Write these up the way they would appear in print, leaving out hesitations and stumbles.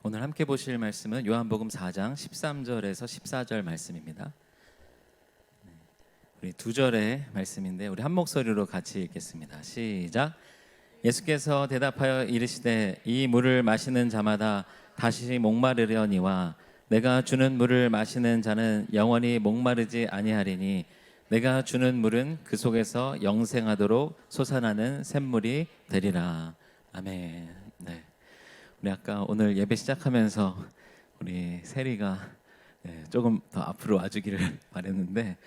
오늘 함께 보실 말씀은 요한복음 4장 13절에서 14절 말씀입니다. 우리 두 절의 말씀인데 우리 한 목소리로 같이 읽겠습니다. 시작. 예수께서 대답하여 이르시되 이 물을 마시는 자마다 다시 목마르려니와 내가 주는 물을 마시는 자는 영원히 목마르지 아니하리니 내가 주는 물은 그 속에서 영생하도록 솟아나는 샘물이 되리라. 아멘. 네. 우리 아까 오늘 예배 시작하면서 우리 세리가 조금 더 앞으로 와주기를 바랬는데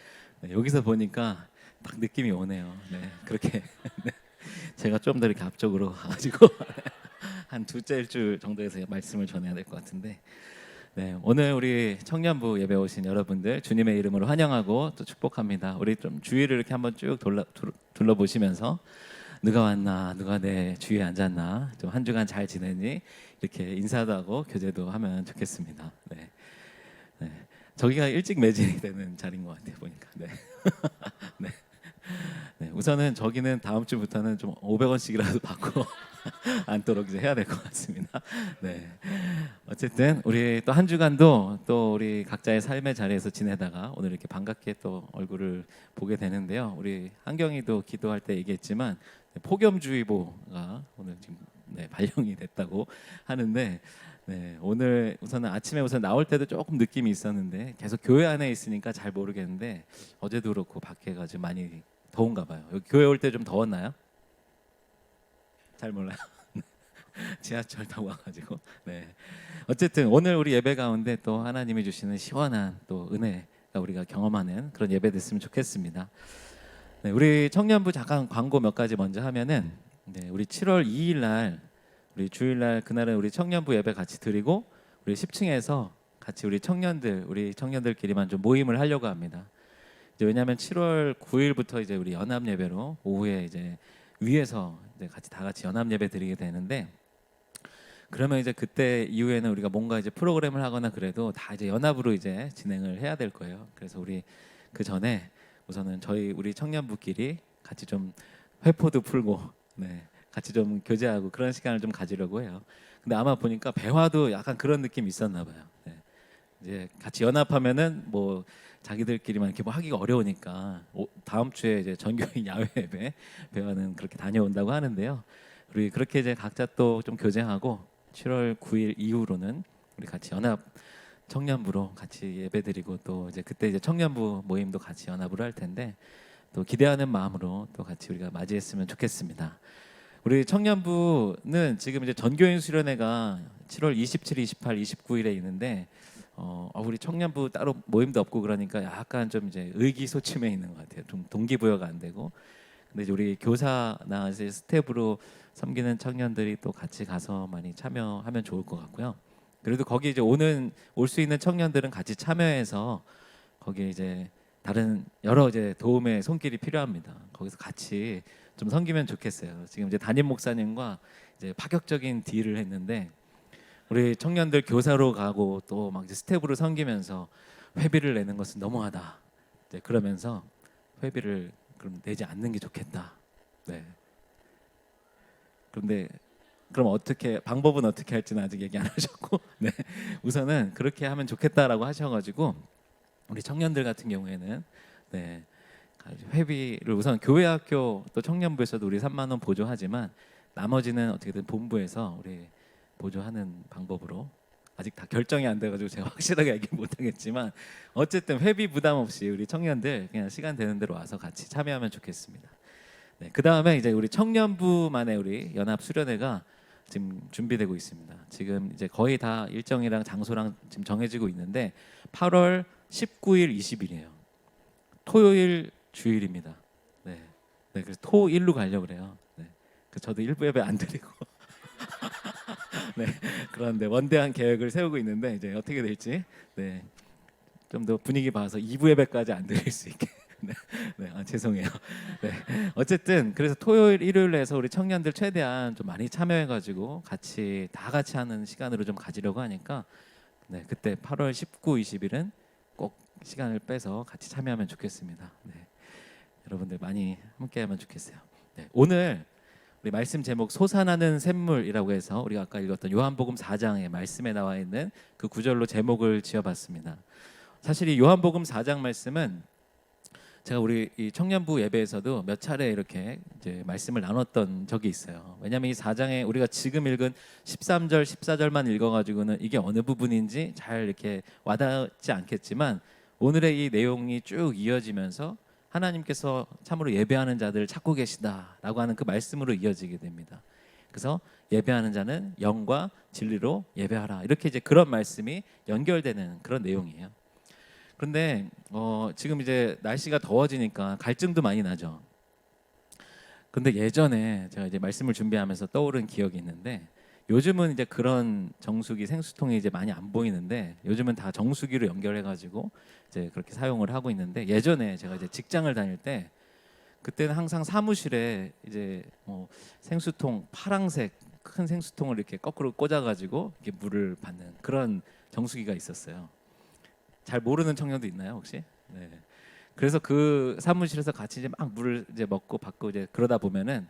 여기서 보니까 딱 느낌이 오네요. 네, 그렇게 네, 제가 좀 더 이렇게 앞쪽으로 가가지고 한 두째 일주 정도에서 말씀을 전해야 될 것 같은데 네, 오늘 우리 청년부 예배 오신 여러분들 주님의 이름으로 환영하고 또 축복합니다. 우리 좀 주위를 이렇게 한번 쭉 둘러보시면서 누가 왔나, 누가 내 주위에 앉았나, 좀 한 주간 잘 지내니 이렇게 인사도 하고 교제도 하면 좋겠습니다. 네, 네. 저기가 일찍 매진이 되는 자리인 것 같아요 보니까. 네. 네. 네. 우선은 저기는 다음 주부터는 좀 500원씩이라도 받고 앉도록 이제 해야 될 것 같습니다. 네. 어쨌든 우리 또 한 주간도 또 우리 각자의 삶의 자리에서 지내다가 오늘 이렇게 반갑게 또 얼굴을 보게 되는데요. 우리 한경이도 기도할 때 얘기했지만 폭염주의보가 오늘 지금 발령이 됐다고 하는데 오늘 우선은 아침에 우선 나올 때도 조금 느낌이 있었는데 계속 교회 안에 있으니까 잘 모르겠는데 어제도 그렇고 밖에가 지금 많이 더운가 봐요. 여기 교회 올 때 좀 더웠나요? 잘 몰라요. 지하철 타고 와가지고 어쨌든 오늘 우리 예배 가운데 또 하나님이 주시는 시원한 또 은혜가 우리가 경험하는 그런 예배 됐으면 좋겠습니다. 우리 청년부 잠깐 광고 몇 가지 먼저 하면은 우리 7월 2일 날 우리 주일 날 그날은 우리 청년부 예배 같이 드리고 우리 10층에서 같이 우리 청년들끼리만 좀 모임을 하려고 합니다. 이제 왜냐하면 7월 9일부터 이제 우리 연합 예배로 오후에 이제 위에서 이제 다 같이 연합 예배 드리게 되는데 그러면 이제 그때 이후에는 우리가 뭔가 이제 프로그램을 하거나 그래도 다 이제 연합으로 이제 진행을 해야 될 거예요. 그래서 우리 그 전에 우선은 우리 청년부끼리 같이 좀 회포도 풀고 같이 좀 교제하고 그런 시간을 좀 가지려고 해요. 근데 아마 보니까 배화도 약간 그런 느낌이 있었나 봐요. 이제 같이 연합하면은 뭐 자기들끼리만 이렇게 뭐 하기가 어려우니까 다음 주에 이제 전교인 야외 예배 배화는 그렇게 다녀온다고 하는데요. 우리 그렇게 이제 각자 또 좀 교제하고 7월 9일 이후로는 우리 같이 연합 청년부로 같이 예배드리고 또 이제 그때 이제 청년부 모임도 같이 연합으로 할 텐데 또 기대하는 마음으로 또 같이 우리가 맞이했으면 좋겠습니다. 우리 청년부는 지금 이제 전교인 수련회가 7월 27, 28, 29일에 있는데 우리 청년부 따로 모임도 없고 그러니까 약간 좀 이제 의기소침해 있는 것 같아요. 좀 동기부여가 안 되고. 근데 이제 우리 교사나 이제 스텝으로 섬기는 청년들이 또 같이 가서 많이 참여하면 좋을 것 같고요. 그래도 거기 이제 올 수 있는 청년들은 같이 참여해서 거기에 이제 다른 여러 이제 도움의 손길이 필요합니다. 거기서 같이 좀 섬기면 좋겠어요. 지금 이제 담임 목사님과 이제 파격적인 딜을 했는데 우리 청년들 교사로 가고 또 막 이제 스텝으로 섬기면서 회비를 내는 것은 너무하다. 이제 그러면서 회비를 그럼 내지 않는 게 좋겠다. 그런데 그럼 방법은 어떻게 할지는 아직 얘기 안 하셨고 우선은 그렇게 하면 좋겠다라고 하셔가지고 우리 청년들 같은 경우에는 회비를 우선 교회 학교 또 청년부에서도 우리 3만 원 보조하지만 나머지는 어떻게든 본부에서 우리 보조하는 방법으로 아직 다 결정이 안 돼가지고 제가 확실하게 얘기 못하겠지만 어쨌든 회비 부담 없이 우리 청년들 그냥 시간 되는 대로 와서 같이 참여하면 좋겠습니다. 그 다음에 이제 우리 청년부만의 우리 연합 수련회가 지금 준비되고 있습니다. 지금 이제 거의 다 일정이랑 장소랑 지금 정해지고 있는데 8월 19일, 20일이에요. 토요일 주일입니다. 그래서 토일로 가려고 그래요. 그래서 저도 일부 예배 안 드리고 그런데 원대한 계획을 세우고 있는데 이제 어떻게 될지 좀 더 분위기 봐서 2부 예배까지 안 드릴 수 있게 죄송해요. 어쨌든 그래서 토요일, 일요일로 해서 우리 청년들 최대한 좀 많이 참여해가지고 다 같이 하는 시간으로 좀 가지려고 하니까 그때 8월 19, 20일은 꼭 시간을 빼서 같이 참여하면 좋겠습니다. 여러분들 많이 함께하면 좋겠어요. 오늘 우리 말씀 제목 솟아나는 샘물이라고 해서 우리가 아까 읽었던 요한복음 4장의 말씀에 나와 있는 그 구절로 제목을 지어봤습니다. 사실 이 요한복음 4장 말씀은 제가 우리 이 청년부 예배에서도 몇 차례 이렇게 이제 말씀을 나눴던 적이 있어요. 왜냐하면 이 4장에 우리가 지금 읽은 13절, 14절만 읽어가지고는 이게 어느 부분인지 잘 이렇게 와닿지 않겠지만 오늘의 이 내용이 쭉 이어지면서 하나님께서 참으로 예배하는 자들을 찾고 계시다라고 하는 그 말씀으로 이어지게 됩니다. 그래서 예배하는 자는 영과 진리로 예배하라, 이렇게 이제 그런 말씀이 연결되는 그런 내용이에요. 그런데 지금 이제 날씨가 더워지니까 갈증도 많이 나죠. 근데 예전에 제가 이제 말씀을 준비하면서 떠오른 기억이 있는데, 요즘은 이제 그런 정수기, 생수통이 이제 많이 안 보이는데 요즘은 다 정수기로 연결해가지고 이제 그렇게 사용을 하고 있는데, 예전에 제가 이제 직장을 다닐 때 그때는 항상 사무실에 이제 뭐 생수통, 파랑색 큰 생수통을 이렇게 거꾸로 꽂아가지고 이렇게 물을 받는 그런 정수기가 있었어요. 잘 모르는 청년도 있나요 혹시? 네. 그래서 그 사무실에서 같이 이제 막 물을 이제 먹고 받고 이제 그러다 보면은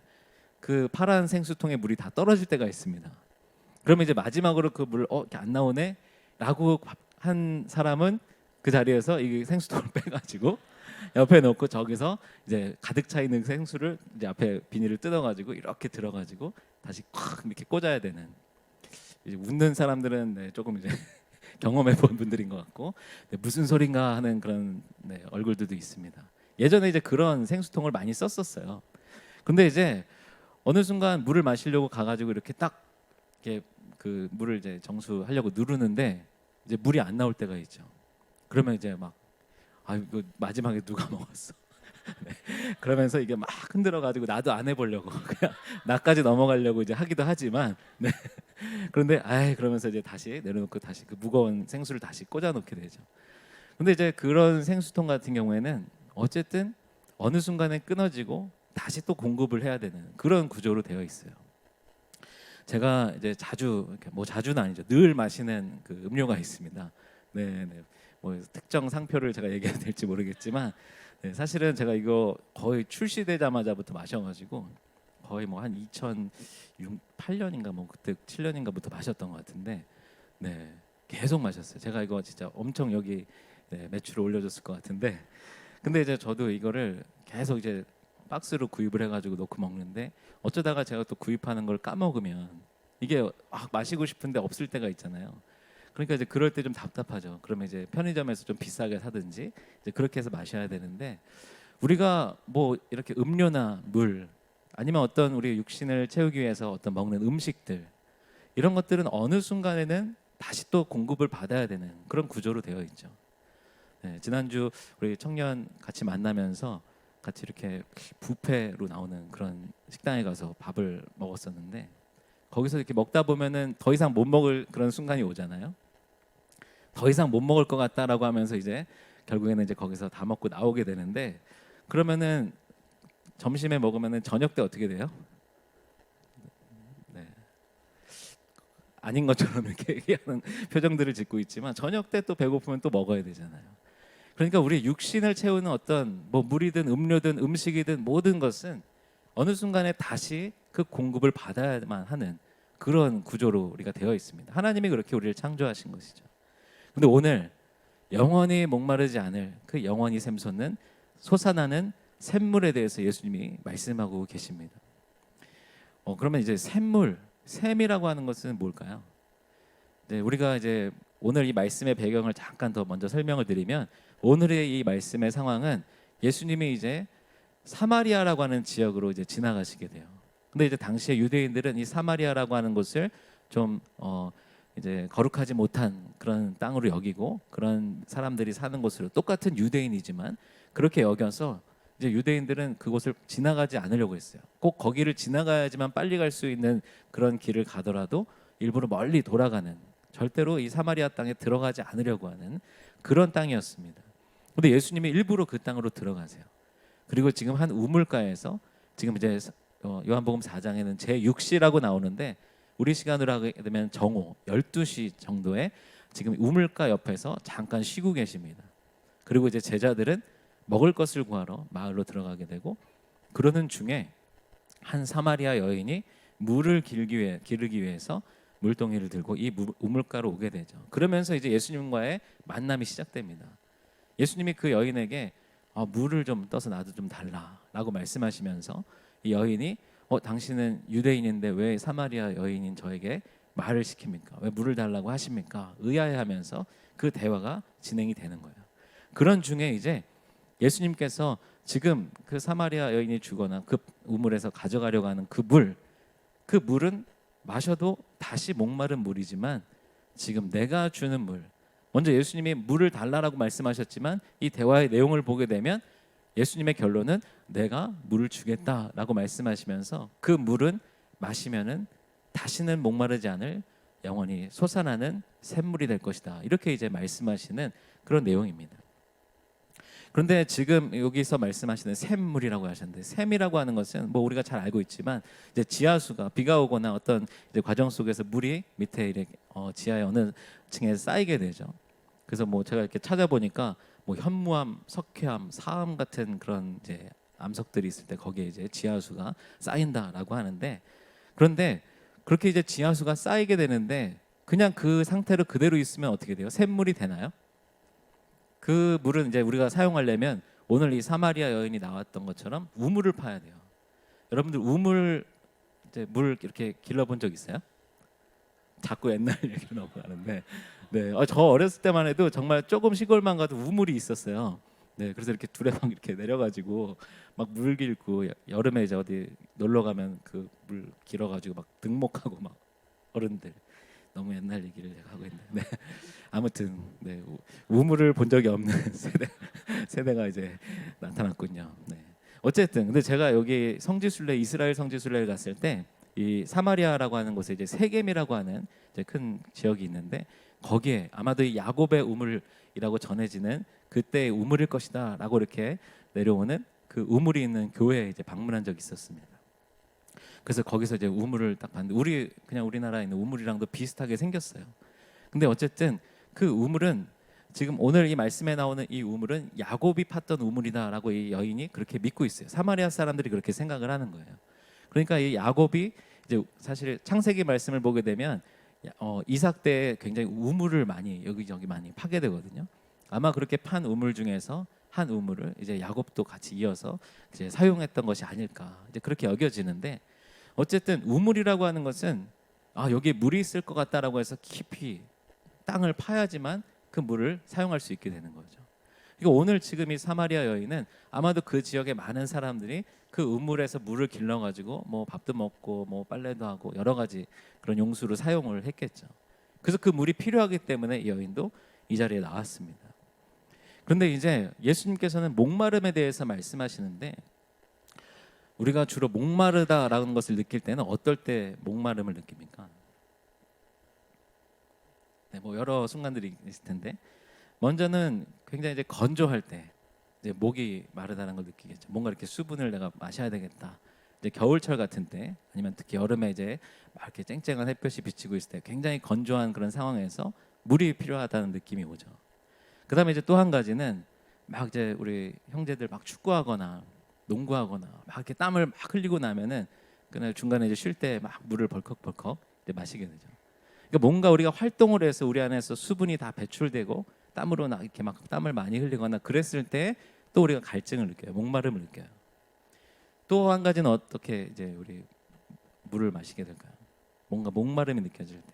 그 파란 생수통에 물이 다 떨어질 때가 있습니다. 그러면 이제 마지막으로 그 물 이렇게 안 나오네라고 한 사람은 그 자리에서 이 생수통을 빼가지고 옆에 놓고 저기서 이제 가득 차 있는 생수를 이제 앞에 비닐을 뜯어가지고 이렇게 들어가지고 다시 콱 이렇게 꽂아야 되는. 이제 웃는 사람들은 네, 조금 이제 경험해 본 분들인 것 같고, 네, 무슨 소린가 하는 그런 네, 얼굴들도 있습니다. 예전에 이제 그런 생수통을 많이 썼었어요. 근데 이제 어느 순간 물을 마시려고 가가지고 이렇게 딱 이렇게 그 물을 이제 정수하려고 누르는데 이제 물이 안 나올 때가 있죠. 그러면 이제 막 이거 마지막에 누가 먹었어? 네. 그러면서 이게 막 흔들어가지고 나도 안 해보려고 그냥 나까지 넘어가려고 이제 하기도 하지만, 네. 그런데 그러면서 이제 다시 내려놓고 다시 그 무거운 생수를 다시 꽂아놓게 되죠. 근데 이제 그런 생수통 같은 경우에는 어쨌든 어느 순간에 끊어지고 다시 또 공급을 해야 되는 그런 구조로 되어 있어요. 제가 이제 자주 뭐 자주는 아니죠, 늘 마시는 그 음료가 있습니다. 네, 네. 뭐 특정 상표를 제가 얘기해야 될지 모르겠지만, 네, 사실은 제가 이거 거의 출시되자마자부터 마셔가지고 거의 뭐 한 2008년인가 뭐 그때 7년인가부터 마셨던 것 같은데, 네, 계속 마셨어요. 제가 이거 진짜 엄청 여기 네, 매출을 올려줬을 것 같은데, 근데 이제 저도 이거를 계속 이제 박스로 구입을 해가지고 넣고 먹는데, 어쩌다가 제가 또 구입하는 걸 까먹으면 이게 마시고 싶은데 없을 때가 있잖아요. 그러니까 이제 그럴 때 좀 답답하죠. 그러면 이제 편의점에서 좀 비싸게 사든지 이제 그렇게 해서 마셔야 되는데, 우리가 뭐 이렇게 음료나 물 아니면 어떤 우리 육신을 채우기 위해서 어떤 먹는 음식들, 이런 것들은 어느 순간에는 다시 또 공급을 받아야 되는 그런 구조로 되어 있죠. 네, 지난주 우리 청년 같이 만나면서 같이 이렇게 뷔페로 나오는 그런 식당에 가서 밥을 먹었었는데, 거기서 이렇게 먹다 보면은 더 이상 못 먹을 그런 순간이 오잖아요. 더 이상 못 먹을 것 같다라고 하면서 이제 결국에는 이제 거기서 다 먹고 나오게 되는데, 그러면은 점심에 먹으면은 저녁 때 어떻게 돼요? 네. 아닌 것처럼 이렇게 얘기하는 표정들을 짓고 있지만 저녁 때 또 배고프면 또 먹어야 되잖아요. 그러니까 우리 육신을 채우는 어떤 뭐 물이든 음료든 음식이든 모든 것은 어느 순간에 다시 그 공급을 받아야만 하는 그런 구조로 우리가 되어 있습니다. 하나님이 그렇게 우리를 창조하신 것이죠. 근데 오늘 영원히 목마르지 않을 그 영원히 샘솟는 솟아나는 샘물에 대해서 예수님이 말씀하고 계십니다. 그러면 이제 샘이라고 하는 것은 뭘까요? 네, 우리가 이제 오늘 이 말씀의 배경을 잠깐 더 먼저 설명을 드리면, 오늘의 이 말씀의 상황은 예수님이 이제 사마리아라고 하는 지역으로 이제 지나가시게 돼요. 근데 이제 당시에 유대인들은 이 사마리아라고 하는 곳을 좀 이제 거룩하지 못한 그런 땅으로 여기고, 그런 사람들이 사는 곳으로, 똑같은 유대인이지만 그렇게 여겨서 이제 유대인들은 그곳을 지나가지 않으려고 했어요. 꼭 거기를 지나가야지만 빨리 갈 수 있는 그런 길을 가더라도 일부러 멀리 돌아가는, 절대로 이 사마리아 땅에 들어가지 않으려고 하는 그런 땅이었습니다. 근데 예수님이 일부러 그 땅으로 들어가세요. 그리고 지금 한 우물가에서, 지금 이제 요한복음 4장에는 제6시라고 나오는데 우리 시간으로 하게 되면 정오 12시 정도에 지금 우물가 옆에서 잠깐 쉬고 계십니다. 그리고 이제 제자들은 먹을 것을 구하러 마을로 들어가게 되고, 그러는 중에 한 사마리아 여인이 물을 기르기 위해서 물동이를 들고 이 우물가로 오게 되죠. 그러면서 이제 예수님과의 만남이 시작됩니다. 예수님이 그 여인에게 물을 좀 떠서 나도 좀 달라라고 말씀하시면서 이 여인이 당신은 유대인인데 왜 사마리아 여인인 저에게 말을 시킵니까? 왜 물을 달라고 하십니까? 의아해하면서 그 대화가 진행이 되는 거예요. 그런 중에 이제 예수님께서 지금 그 사마리아 여인이 주거나 그 우물에서 가져가려고 하는 그 물은 마셔도 다시 목마른 물이지만 지금 내가 주는 물, 먼저 예수님이 물을 달라라고 말씀하셨지만 이 대화의 내용을 보게 되면 예수님의 결론은 내가 물을 주겠다라고 말씀하시면서 그 물은 마시면은 다시는 목마르지 않을 영원히 솟아나는 샘물이 될 것이다. 이렇게 이제 말씀하시는 그런 내용입니다. 그런데 지금 여기서 말씀하시는 샘물이라고 하셨는데, 샘이라고 하는 것은 뭐 우리가 잘 알고 있지만 이제 지하수가 비가 오거나 어떤 이제 과정 속에서 물이 밑에 이렇게 지하의 어느 층에 쌓이게 되죠. 그래서 뭐 제가 이렇게 찾아보니까 뭐 현무암, 석회암, 사암 같은 그런 이제 암석들이 있을 때 거기에 이제 지하수가 쌓인다라고 하는데, 그런데 그렇게 이제 지하수가 쌓이게 되는데 그냥 그 상태로 그대로 있으면 어떻게 돼요? 샘물이 되나요? 그 물은 이제 우리가 사용하려면 오늘 이 사마리아 여인이 나왔던 것처럼 우물을 파야 돼요. 여러분들 우물 이제 물 이렇게 길러본 적 있어요? 자꾸 옛날 얘기로 넘어가는데, 네, 저 어렸을 때만 해도 정말 조금 시골만 가도 우물이 있었어요. 네, 그래서 이렇게 두레방 이렇게 내려가지고 막 물 길고 여름에 이제 어디 놀러 가면 그 물 길어가지고 막 등목하고 막 어른들 너무 옛날 얘기를 제가 하고 있는데, 네. 아무튼 네, 우물을 본 적이 없는 세대가 이제 나타났군요. 네. 어쨌든 근데 제가 여기 성지순례 이스라엘 성지순례를 갔을 때 이 사마리아라고 하는 곳에 이제 세겜이라고 하는 이제 큰 지역이 있는데 거기에 아마도 이 야곱의 우물이라고 전해지는 그때의 우물일 것이다라고 이렇게 내려오는 그 우물이 있는 교회에 이제 방문한 적이 있었습니다. 그래서 거기서 이제 우물을 딱 봤는데 그냥 우리나라에 있는 우물이랑도 비슷하게 생겼어요. 근데 어쨌든 그 우물은 지금 오늘 이 말씀에 나오는 이 우물은 야곱이 팠던 우물이다라고 이 여인이 그렇게 믿고 있어요. 사마리아 사람들이 그렇게 생각을 하는 거예요. 그러니까 이 야곱이 이제 사실 창세기 말씀을 보게 되면 이삭 때 굉장히 우물을 많이 여기저기 많이 파게 되거든요. 아마 그렇게 판 우물 중에서 한 우물을 이제 야곱도 같이 이어서 이제 사용했던 것이 아닐까 이제 그렇게 여겨지는데, 어쨌든 우물이라고 하는 것은 여기에 물이 있을 것 같다라고 해서 깊이 땅을 파야지만 그 물을 사용할 수 있게 되는 거죠. 그러니까 오늘 지금 이 사마리아 여인은 아마도 그 지역의 많은 사람들이 그 우물에서 물을 길러가지고 뭐 밥도 먹고 뭐 빨래도 하고 여러 가지 그런 용수로 사용을 했겠죠. 그래서 그 물이 필요하기 때문에 이 여인도 이 자리에 나왔습니다. 그런데 이제 예수님께서는 목마름에 대해서 말씀하시는데, 우리가 주로 목마르다라는 것을 느낄 때는 어떨 때 목마름을 느낍니까? 네, 뭐 여러 순간들이 있을 텐데, 먼저는 굉장히 이제 건조할 때 이제 목이 마르다는 걸 느끼겠죠. 뭔가 이렇게 수분을 내가 마셔야 되겠다. 이제 겨울철 같은 때, 아니면 특히 여름에 이제 막 이렇게 쨍쨍한 햇볕이 비치고 있을 때 굉장히 건조한 그런 상황에서 물이 필요하다는 느낌이 오죠. 그다음에 이제 또 한 가지는 막 이제 우리 형제들 막 축구하거나 농구하거나 막 이렇게 땀을 막 흘리고 나면은 그날 중간에 이제 쉴 때 막 물을 벌컥벌컥 이제 마시게 되죠. 그러니까 뭔가 우리가 활동을 해서 우리 안에서 수분이 다 배출되고 땀으로 이렇게 막 땀을 많이 흘리거나 그랬을 때 또 우리가 갈증을 느껴요. 목마름을 느껴요. 또 한 가지는 어떻게 이제 우리 물을 마시게 될까요? 뭔가 목마름이 느껴질 때,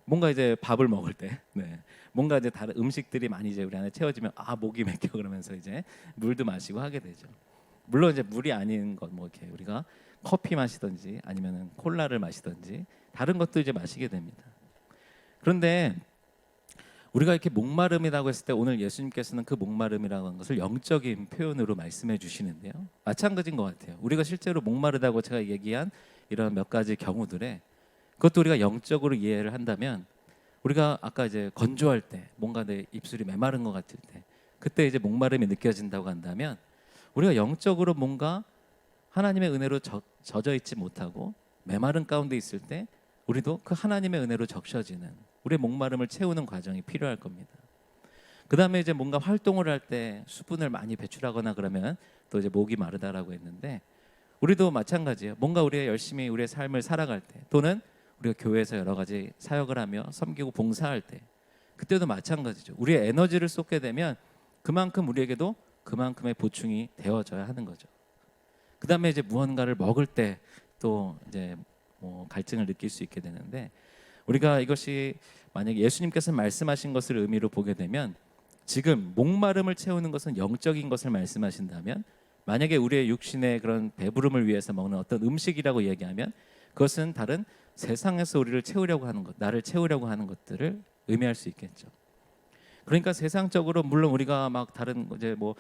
뭔가 이제 밥을 먹을 때, 네. 뭔가 이제 다른 음식들이 많이 이제 우리 안에 채워지면 목이 맥혀 그러면서 이제 물도 마시고 하게 되죠. 물론 이제 물이 아닌 것, 뭐 이렇게 우리가 커피 마시든지 아니면은 콜라를 마시든지 다른 것도 이제 마시게 됩니다. 그런데 우리가 이렇게 목마름이라고 했을 때 오늘 예수님께서는 그 목마름이라는 것을 영적인 표현으로 말씀해 주시는데요. 마찬가지인 것 같아요. 우리가 실제로 목마르다고 제가 얘기한 이런 몇 가지 경우들에 그것도 우리가 영적으로 이해를 한다면, 우리가 아까 이제 건조할 때 뭔가 내 입술이 메마른 것 같을 때 그때 이제 목마름이 느껴진다고 한다면, 우리가 영적으로 뭔가 하나님의 은혜로 젖어 있지 못하고 메마른 가운데 있을 때 우리도 그 하나님의 은혜로 적셔지는 우리의 목마름을 채우는 과정이 필요할 겁니다. 그 다음에 이제 뭔가 활동을 할 때 수분을 많이 배출하거나 그러면 또 이제 목이 마르다라고 했는데, 우리도 마찬가지예요. 뭔가 우리가 열심히 우리의 삶을 살아갈 때, 또는 우리가 교회에서 여러 가지 사역을 하며 섬기고 봉사할 때, 그때도 마찬가지죠. 우리의 에너지를 쏟게 되면 그만큼 우리에게도 그만큼의 보충이 되어져야 하는 거죠. 그 다음에 이제 무언가를 먹을 때 또 이제 뭐 갈증을 느낄 수 있게 되는데, 우리가 이것이 만약에 예수님께서 말씀하신 것을 의미로 보게 되면, 지금 목마름을 채우는 것은 영적인 것을 말씀하신다면, 만약에 우리의 육신의 그런 배부름을 위해서 먹는 어떤 음식이라고 얘기하면, 그것은 다른 세상에서 우리를 채우려고 하는 것, 나를 채우려고 하는 것들을 의미할 수 있겠죠. 그러니까 세상적으로 물론 우리가 막 다른 이제 뭐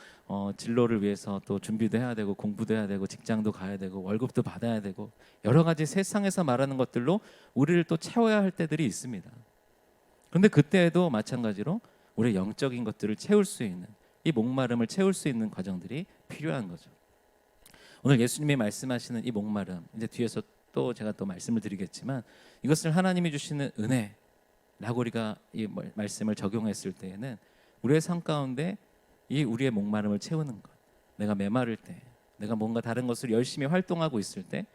진로를 위해서 또 준비도 해야 되고 공부도 해야 되고 직장도 가야 되고 월급도 받아야 되고 여러 가지 세상에서 말하는 것들로 우리를 또 채워야 할 때들이 있습니다. 그런데 그때에도 마찬가지로 우리의 영적인 것들을 채울 수 있는, 이 목마름을 채울 수 있는 과정들이 필요한 거죠. 오늘 예수님이 말씀하시는 이 목마름, 이제 뒤에서 또 제가 또 말씀을 드리겠지만, 이것을 하나님이 주시는 은혜라고 우리가 이 말씀을 적용했을 때에는 우리의 삶 가운데 이 우리의 목마름을 채우는 것, 내가 메마를 때, 내가 뭔가 다른 것을 열심히 활동하고 있을 때,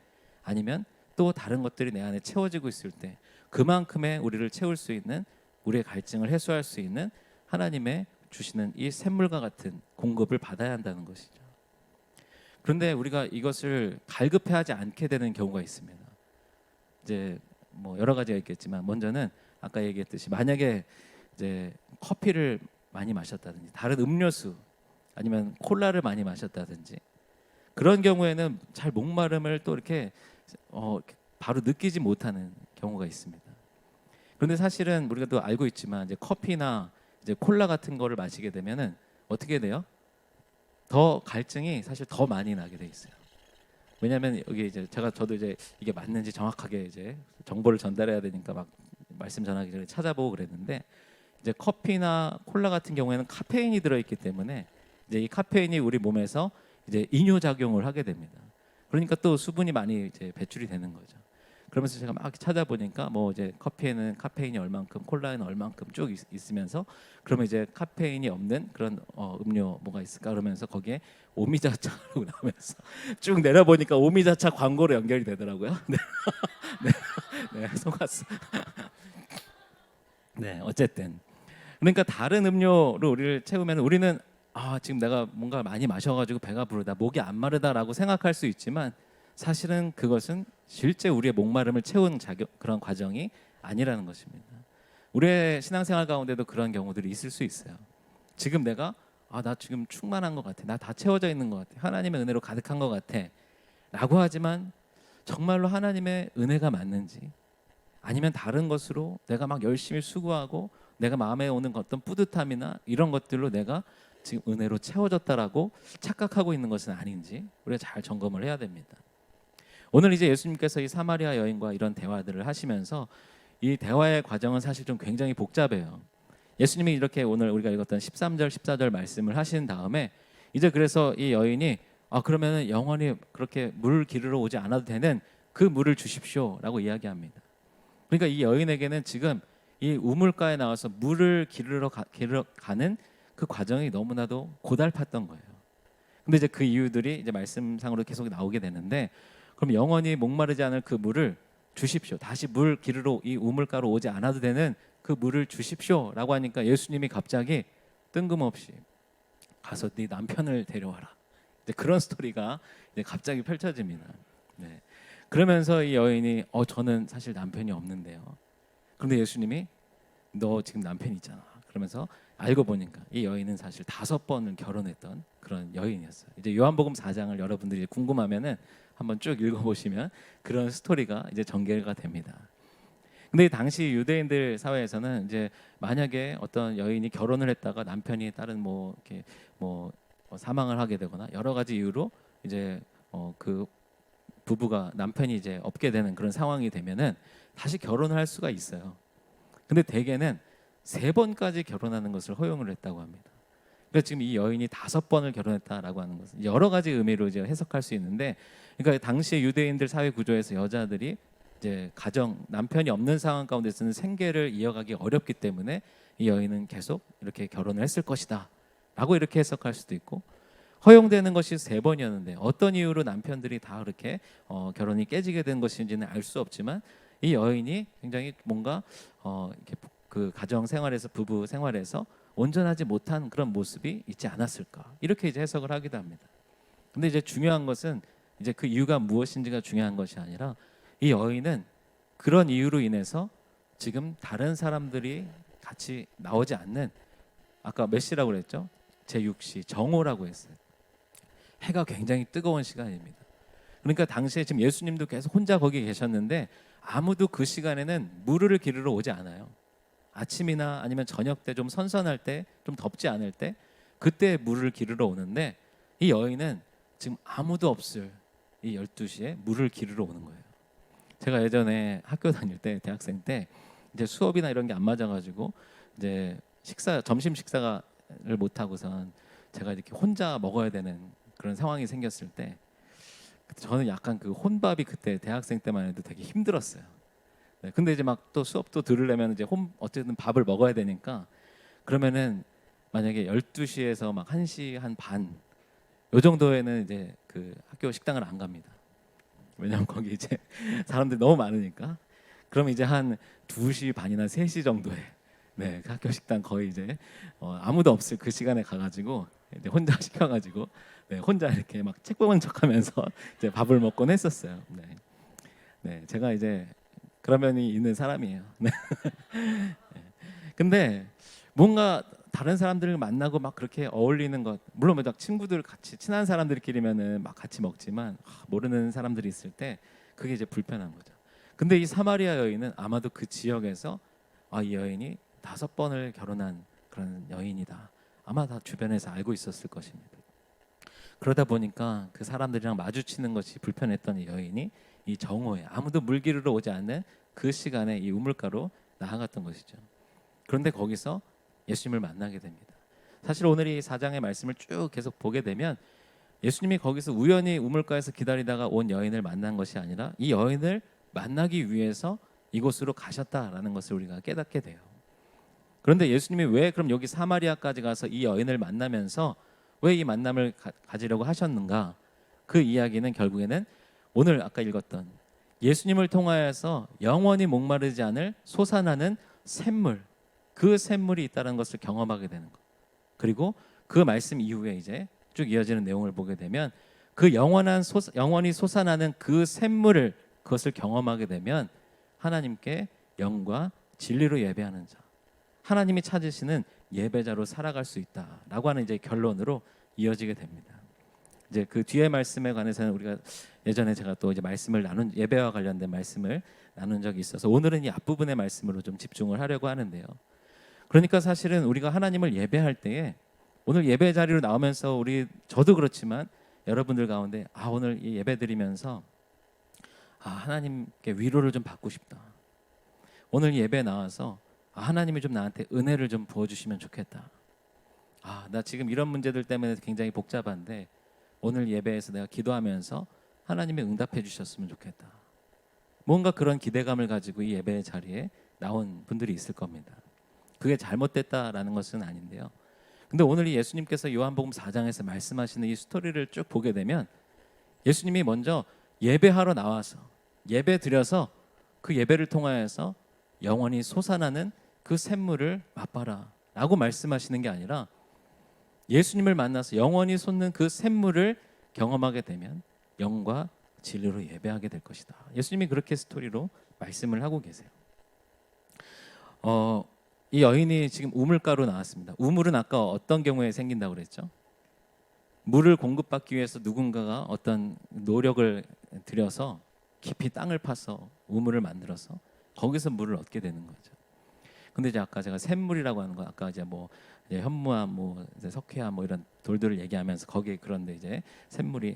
아니면 또 다른 것들이 내 안에 채워지고 있을 때, 그만큼의 우리를 채울 수 있는, 우리의 갈증을 해소할 수 있는 하나님의 주시는 이 샘물과 같은 공급을 받아야 한다는 것이죠. 그런데 우리가 이것을 갈급해하지 않게 되는 경우가 있습니다. 이제 뭐 여러 가지가 있겠지만, 먼저는 아까 얘기했듯이 만약에 이제 커피를 많이 마셨다든지 다른 음료수 아니면 콜라를 많이 마셨다든지, 그런 경우에는 잘 목마름을 또 이렇게 바로 느끼지 못하는 경우가 있습니다. 그런데 사실은 우리가 또 알고 있지만, 이제 커피나 이제 콜라 같은 거를 마시게 되면은 어떻게 돼요? 더 갈증이 사실 더 많이 나게 돼 있어요. 왜냐하면 여기 이제 저도 이제 이게 맞는지 정확하게 이제 정보를 전달해야 되니까 막 말씀 전하기 전에 찾아보고 그랬는데, 이제 커피나 콜라 같은 경우에는 카페인이 들어있기 때문에 이제 이 카페인이 우리 몸에서 이제 이뇨 작용을 하게 됩니다. 그러니까 또 수분이 많이 이제 배출이 되는 거죠. 그러면서 제가 막 찾아보니까 뭐 이제 커피에는 카페인이 얼만큼, 콜라에는 얼만큼 쭉 있으면서, 그러면 이제 카페인이 없는 그런 음료 뭐가 있을까 그러면서 거기에 오미자차라고 나오면서 쭉 내려보니까 오미자차 광고로 연결이 되더라고요. 네, 네, 속았어. 네, 어쨌든 그러니까 다른 음료로 우리를 채우면 우리는 지금 내가 뭔가 많이 마셔가지고 배가 부르다, 목이 안 마르다라고 생각할 수 있지만, 사실은 그것은 실제 우리의 목마름을 채운 그런 과정이 아니라는 것입니다. 우리의 신앙생활 가운데도 그런 경우들이 있을 수 있어요. 지금 내가 나 지금 충만한 것 같아, 나 다 채워져 있는 것 같아, 하나님의 은혜로 가득한 것 같아 라고 하지만, 정말로 하나님의 은혜가 맞는지, 아니면 다른 것으로 내가 막 열심히 수고하고 내가 마음에 오는 어떤 뿌듯함이나 이런 것들로 내가 지금 은혜로 채워졌다라고 착각하고 있는 것은 아닌지 우리가 잘 점검을 해야 됩니다. 오늘 이제 예수님께서 이 사마리아 여인과 이런 대화들을 하시면서, 이 대화의 과정은 사실 좀 굉장히 복잡해요. 예수님이 이렇게 오늘 우리가 읽었던 13절 14절 말씀을 하신 다음에, 이제 그래서 이 여인이 그러면 영원히 그렇게 물 기르러 오지 않아도 되는 그 물을 주십시오라고 이야기합니다. 그러니까 이 여인에게는 지금 이 우물가에 나와서 물을 기르러 가는 그 과정이 너무나도 고달팠던 거예요. 근데 이제 그 이유들이 이제 말씀상으로 계속 나오게 되는데, 그럼 영원히 목마르지 않을 그 물을 주십시오, 다시 물 기르러 이 우물가로 오지 않아도 되는 그 물을 주십시오라고 하니까, 예수님이 갑자기 뜬금없이 가서 네 남편을 데려와라, 이제 그런 스토리가 이제 갑자기 펼쳐집니다. 네. 그러면서 이 여인이 저는 사실 남편이 없는데요. 그런데 예수님이 너 지금 남편 있잖아. 그러면서 알고 보니까 이 여인은 사실 5번을 결혼했던 그런 여인이었어요. 이제 요한복음 4장을 여러분들이 궁금하면은 한번 쭉 읽어보시면 그런 스토리가 이제 전개가 됩니다. 근데 당시 유대인들 사회에서는 이제 만약에 어떤 여인이 결혼을 했다가 남편이 다른 뭐 이렇게 뭐 사망을 하게 되거나 여러 가지 이유로 이제 그 부부가, 남편이 이제 없게 되는 그런 상황이 되면은 다시 결혼을 할 수가 있어요. 근데 대개는 3번까지 결혼하는 것을 허용을 했다고 합니다. 그러니까 지금 이 여인이 5번을 결혼했다라고 하는 것은 여러 가지 의미로 이제 해석할 수 있는데, 그러니까 당시 유대인들 사회 구조에서 여자들이 이제 남편이 없는 상황 가운데서는 생계를 이어가기 어렵기 때문에 이 여인은 계속 이렇게 결혼을 했을 것이다라고 이렇게 해석할 수도 있고, 허용되는 것이 3번이었는데 어떤 이유로 남편들이 다 그렇게 결혼이 깨지게 된 것인지는 알 수 없지만 이 여인이 굉장히 뭔가 이렇게 그 가정 생활에서 부부 생활에서 온전하지 못한 그런 모습이 있지 않았을까 이렇게 이제 해석을 하기도 합니다. 근데 이제 중요한 것은 이제 그 이유가 무엇인지가 중요한 것이 아니라 이 여인은 그런 이유로 인해서 지금 다른 사람들이 같이 나오지 않는 아까 몇 시라고 그랬죠? 제6시 정오라고 했어요. 해가 굉장히 뜨거운 시간입니다. 그러니까 당시에 지금 예수님도 계속 혼자 거기 계셨는데 아무도 그 시간에는 물을 기르러 오지 않아요. 아침이나 아니면 저녁 때 좀 선선할 때 좀 덥지 않을 때 그때 물을 기르러 오는데 이 여인은 지금 아무도 없을 이 12시에 물을 기르러 오는 거예요. 제가 예전에 학교 다닐 때 대학생 때 이제 수업이나 이런 게 안 맞아가지고 이제 점심 식사를 못 하고선 제가 이렇게 혼자 먹어야 되는 그런 상황이 생겼을 때 저는 약간 그 혼밥이 그때 대학생 때만 해도 되게 힘들었어요. 네, 근데 이제 막 또 수업도 들으려면 이제 어쨌든 밥을 먹어야 되니까 그러면은 만약에 12시에서 막 1시 한 반 요 정도에는 이제 그 학교 식당을 안 갑니다. 왜냐면 거기 이제 사람들이 너무 많으니까. 그럼 이제 한 2시 반이나 3시 정도에 네, 그 학교 식당 거의 이제 아무도 없을 그 시간에 가가지고 이제 혼자 시켜가지고 네, 혼자 이렇게 막 책 보는 척하면서 이제 밥을 먹곤 했었어요. 네, 네, 제가 이제 그런 면이 있는 사람이에요. 네. 근데 뭔가 다른 사람들을 만나고 막 그렇게 어울리는 것 물론 막 친구들 같이 친한 사람들끼리면은 막 같이 먹지만 모르는 사람들이 있을 때 그게 이제 불편한 거죠. 근데 이 사마리아 여인은 아마도 그 지역에서 이 여인이 5번을 결혼한 그런 여인이다. 아마 다 주변에서 알고 있었을 것입니다. 그러다 보니까 그 사람들이랑 마주치는 것이 불편했던 이 여인이 이 정오에 아무도 물 기르러 오지 않는 그 시간에 이 우물가로 나아갔던 것이죠. 그런데 거기서 예수님을 만나게 됩니다. 사실 오늘 이 4장의 말씀을 쭉 계속 보게 되면 예수님이 거기서 우연히 우물가에서 기다리다가 온 여인을 만난 것이 아니라 이 여인을 만나기 위해서 이곳으로 가셨다라는 것을 우리가 깨닫게 돼요. 그런데 예수님이 왜 그럼 여기 사마리아까지 가서 이 여인을 만나면서 왜 이 만남을 가지려고 하셨는가? 그 이야기는 결국에는 오늘 아까 읽었던 예수님을 통하여서 영원히 목마르지 않을 솟아나는 샘물, 그 샘물이 있다는 것을 경험하게 되는 것. 그리고 그 말씀 이후에 이제 쭉 이어지는 내용을 보게 되면 그 영원히 솟아나는 그 샘물을 그것을 경험하게 되면 하나님께 영과 진리로 예배하는 자, 하나님이 찾으시는 예배자로 살아갈 수 있다라고 하는 이제 결론으로 이어지게 됩니다. 이제 그 뒤에 말씀에 관해서는 우리가 예전에 제가 또 이제 말씀을 예배와 관련된 말씀을 나눈 적이 있어서 오늘은 이 앞부분의 말씀으로 좀 집중을 하려고 하는데요. 그러니까 사실은 우리가 하나님을 예배할 때에 오늘 예배 자리로 나오면서 저도 그렇지만 여러분들 가운데 오늘 이 예배 드리면서 하나님께 위로를 좀 받고 싶다. 오늘 예배 나와서 하나님이 좀 나한테 은혜를 좀 부어주시면 좋겠다. 나 지금 이런 문제들 때문에 굉장히 복잡한데 오늘 예배에서 내가 기도하면서 하나님이 응답해 주셨으면 좋겠다. 뭔가 그런 기대감을 가지고 이 예배 자리에 나온 분들이 있을 겁니다. 그게 잘못됐다라는 것은 아닌데요. 근데 오늘 이 예수님께서 요한복음 4장에서 말씀하시는 이 스토리를 쭉 보게 되면 예수님이 먼저 예배하러 나와서 예배 드려서 그 예배를 통하여서 영원히 솟아나는 그 샘물을 맛봐라 라고 말씀하시는 게 아니라 예수님을 만나서 영원히 솟는 그 샘물을 경험하게 되면 영과 진리로 예배하게 될 것이다. 예수님이 그렇게 스토리로 말씀을 하고 계세요. 이 여인이 지금 우물가로 나왔습니다. 우물은 아까 어떤 경우에 생긴다고 그랬죠? 물을 공급받기 위해서 누군가가 어떤 노력을 들여서 깊이 땅을 파서 우물을 만들어서 거기서 물을 얻게 되는 거죠. 근데 이제 아까 제가 샘물이라고 하는 거 아까 이제 이제 현무암, 이제 석회암 이런 돌들을 얘기하면서 거기에 그런데 이제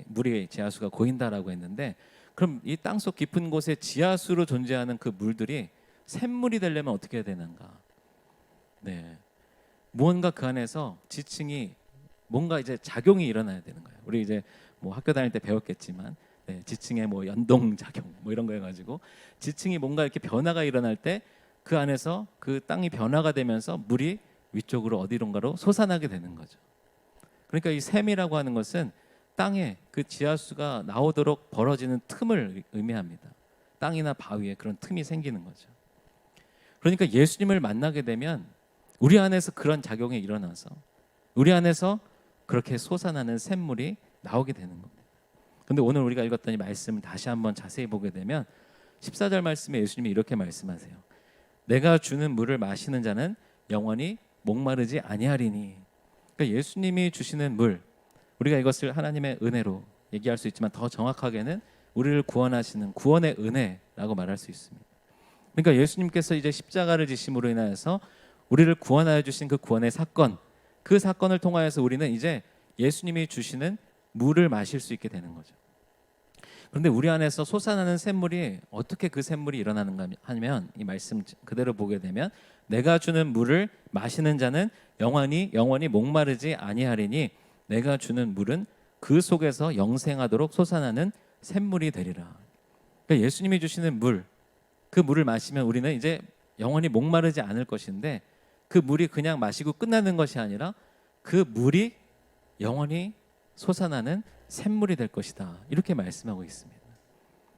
물의 지하수가 고인다라고 했는데 그럼 이 땅속 깊은 곳에 지하수로 존재하는 그 물들이 샘물이 되려면 어떻게 해야 되는가? 네, 무언가 그 안에서 지층이 뭔가 이제 작용이 일어나야 되는 거예요. 우리 이제 학교 다닐 때 배웠겠지만 지층의 연동 작용 이런 거 해가지고 지층이 뭔가 이렇게 변화가 일어날 때 그 안에서 그 땅이 변화가 되면서 물이 위쪽으로 어디론가로 솟아나게 되는 거죠. 그러니까 이 샘이라고 하는 것은 땅에 그 지하수가 나오도록 벌어지는 틈을 의미합니다. 땅이나 바위에 그런 틈이 생기는 거죠. 그러니까 예수님을 만나게 되면 우리 안에서 그런 작용이 일어나서 우리 안에서 그렇게 솟아나는 샘물이 나오게 되는 겁니다. 그런데 오늘 우리가 읽었던 이 말씀을 다시 한번 자세히 보게 되면 14절 말씀에 예수님이 이렇게 말씀하세요. 내가 주는 물을 마시는 자는 영원히 목마르지 아니하리니. 그러니까 예수님이 주시는 물, 우리가 이것을 하나님의 은혜로 얘기할 수 있지만 더 정확하게는 우리를 구원하시는 구원의 은혜라고 말할 수 있습니다. 그러니까 예수님께서 이제 십자가를 지심으로 인하여서 우리를 구원하여 주신 그 구원의 사건, 그 사건을 통하여서 우리는 이제 예수님이 주시는 물을 마실 수 있게 되는 거죠. 그런데 우리 안에서 솟아나는 샘물이 어떻게 그 샘물이 일어나는가 하면 이 말씀 그대로 보게 되면 내가 주는 물을 마시는 자는 영원히 목마르지 아니하리니 내가 주는 물은 그 속에서 영생하도록 솟아나는 샘물이 되리라. 그러니까 예수님이 주시는 물, 그 물을 마시면 우리는 이제 영원히 목마르지 않을 것인데 그 물이 그냥 마시고 끝나는 것이 아니라 그 물이 영원히 솟아나는 샘물이 될 것이다. 이렇게 말씀하고 있습니다.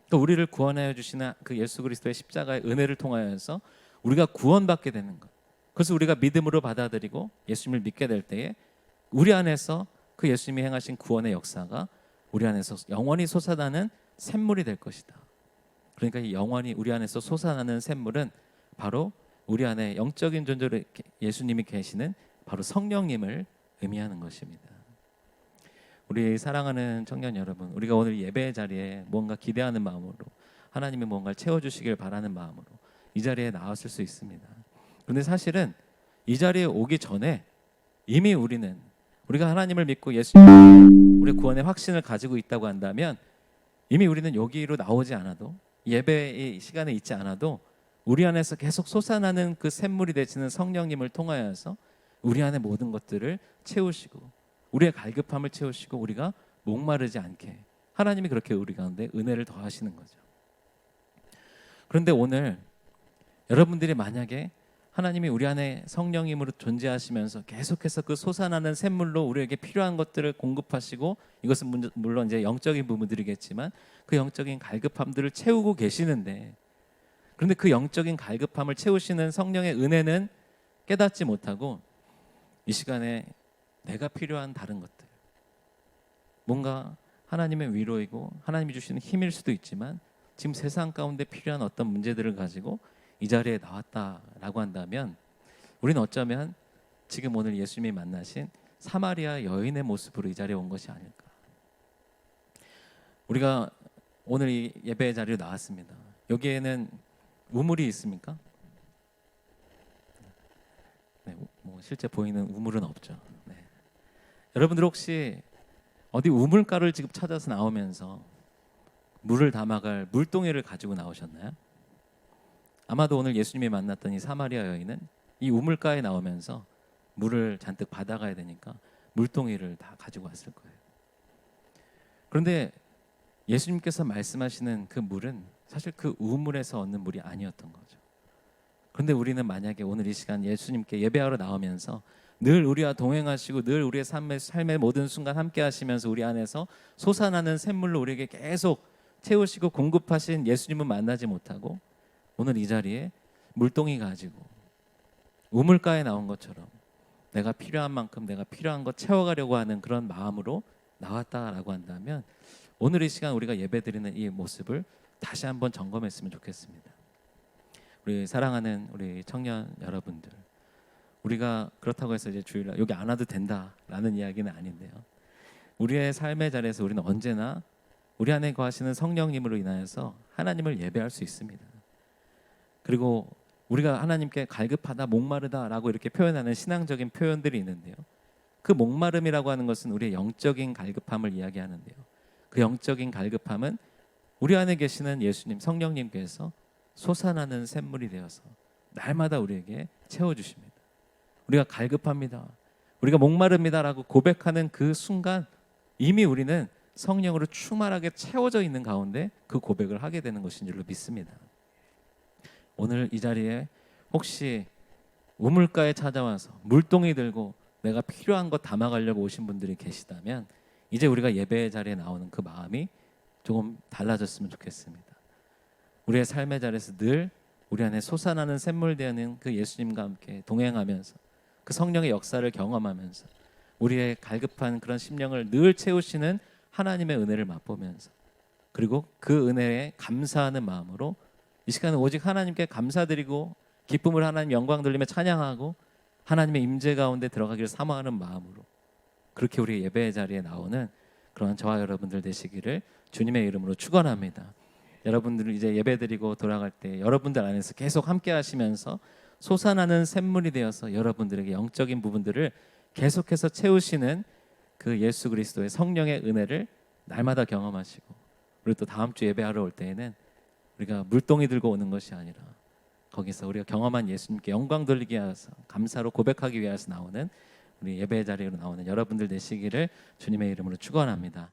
또 우리를 구원하여 주시는 그 예수 그리스도의 십자가의 은혜를 통하여서 우리가 구원받게 되는 것. 그래서 우리가 믿음으로 받아들이고 예수님을 믿게 될 때에 우리 안에서 그 예수님이 행하신 구원의 역사가 우리 안에서 영원히 솟아나는 샘물이 될 것이다. 그러니까 이 영원히 우리 안에서 솟아나는 샘물은 바로 우리 안에 영적인 존재로 예수님이 계시는 바로 성령님을 의미하는 것입니다. 우리 사랑하는 청년 여러분, 우리가 오늘 예배의 자리에 뭔가 기대하는 마음으로 하나님이 뭔가를 채워주시길 바라는 마음으로 이 자리에 나왔을 수 있습니다. 그런데 사실은 이 자리에 오기 전에 이미 우리가 하나님을 믿고 예수님 우리 구원의 확신을 가지고 있다고 한다면 이미 우리는 여기로 나오지 않아도 예배의 시간에 있지 않아도 우리 안에서 계속 솟아나는 그 샘물이 되시는 성령님을 통하여서 우리 안에 모든 것들을 채우시고 우리의 갈급함을 채우시고 우리가 목마르지 않게 하나님이 그렇게 우리 가운데 은혜를 더하시는 거죠. 그런데 오늘 여러분들이 만약에 하나님이 우리 안에 성령님으로 존재하시면서 계속해서 그 솟아나는 샘물로 우리에게 필요한 것들을 공급하시고 이것은 물론 이제 영적인 부분들이겠지만 그 영적인 갈급함들을 채우고 계시는데 그런데 그 영적인 갈급함을 채우시는 성령의 은혜는 깨닫지 못하고 이 시간에 내가 필요한 다른 것들 뭔가 하나님의 위로이고 하나님이 주시는 힘일 수도 있지만 지금 세상 가운데 필요한 어떤 문제들을 가지고 이 자리에 나왔다라고 한다면 우리는 어쩌면 지금 오늘 예수님이 만나신 사마리아 여인의 모습으로 이 자리에 온 것이 아닐까. 우리가 오늘 이 예배의 자리로 나왔습니다. 여기에는 우물이 있습니까? 네, 뭐 실제 보이는 우물은 없죠. 네. 여러분들 혹시 어디 우물가를 지금 찾아서 나오면서 물을 담아갈 물동이를 가지고 나오셨나요? 아마도 오늘 예수님이 만났던 이 사마리아 여인은 이 우물가에 나오면서 물을 잔뜩 받아가야 되니까 물동이를 다 가지고 왔을 거예요. 그런데 예수님께서 말씀하시는 그 물은 사실 그 우물에서 얻는 물이 아니었던 거죠. 그런데 우리는 만약에 오늘 이 시간 예수님께 예배하러 나오면서 늘 우리와 동행하시고 늘 우리의 삶의 모든 순간 함께 하시면서 우리 안에서 솟아나는 샘물로 우리에게 계속 채우시고 공급하신 예수님은 만나지 못하고 오늘 이 자리에 물동이 가지고 우물가에 나온 것처럼 내가 필요한 만큼 내가 필요한 것 채워가려고 하는 그런 마음으로 나왔다라고 한다면 오늘 이 시간 우리가 예배드리는 이 모습을 다시 한번 점검했으면 좋겠습니다. 우리 사랑하는 우리 청년 여러분들, 우리가 그렇다고 해서 이제 주일날 여기 안 와도 된다라는 이야기는 아닌데요. 우리의 삶의 자리에서 우리는 언제나 우리 안에 거하시는 성령님으로 인하여서 하나님을 예배할 수 있습니다. 그리고 우리가 하나님께 갈급하다, 목마르다라고 이렇게 표현하는 신앙적인 표현들이 있는데요. 그 목마름이라고 하는 것은 우리의 영적인 갈급함을 이야기하는데요. 그 영적인 갈급함은 우리 안에 계시는 예수님, 성령님께서 솟아나는 샘물이 되어서 날마다 우리에게 채워주십니다. 우리가 갈급합니다, 우리가 목마릅니다라고 고백하는 그 순간 이미 우리는 성령으로 충만하게 채워져 있는 가운데 그 고백을 하게 되는 것인 줄로 믿습니다. 오늘 이 자리에 혹시 우물가에 찾아와서 물동이 들고 내가 필요한 것 담아가려고 오신 분들이 계시다면 이제 우리가 예배의 자리에 나오는 그 마음이 조금 달라졌으면 좋겠습니다. 우리의 삶의 자리에서 늘 우리 안에 솟아나는 샘물되는 그 예수님과 함께 동행하면서 그 성령의 역사를 경험하면서 우리의 갈급한 그런 심령을 늘 채우시는 하나님의 은혜를 맛보면서 그리고 그 은혜에 감사하는 마음으로 이 시간은 오직 하나님께 감사드리고 기쁨을 하나님 영광 돌리며 찬양하고 하나님의 임재 가운데 들어가기를 사모하는 마음으로 그렇게 우리 예배의 자리에 나오는 그런 저와 여러분들 되시기를 주님의 이름으로 축원합니다. 여러분들 이제 예배드리고 돌아갈 때 여러분들 안에서 계속 함께 하시면서 솟아나는 샘물이 되어서 여러분들에게 영적인 부분들을 계속해서 채우시는 그 예수 그리스도의 성령의 은혜를 날마다 경험하시고 그리고 또 다음 주 예배하러 올 때에는 우리가 물동이 들고 오는 것이 아니라 거기서 우리가 경험한 예수님께 영광 돌리기 위해서 감사로 고백하기 위해서 나오는 우리 예배 자리로 나오는 여러분들 되시기를 주님의 이름으로 축원합니다.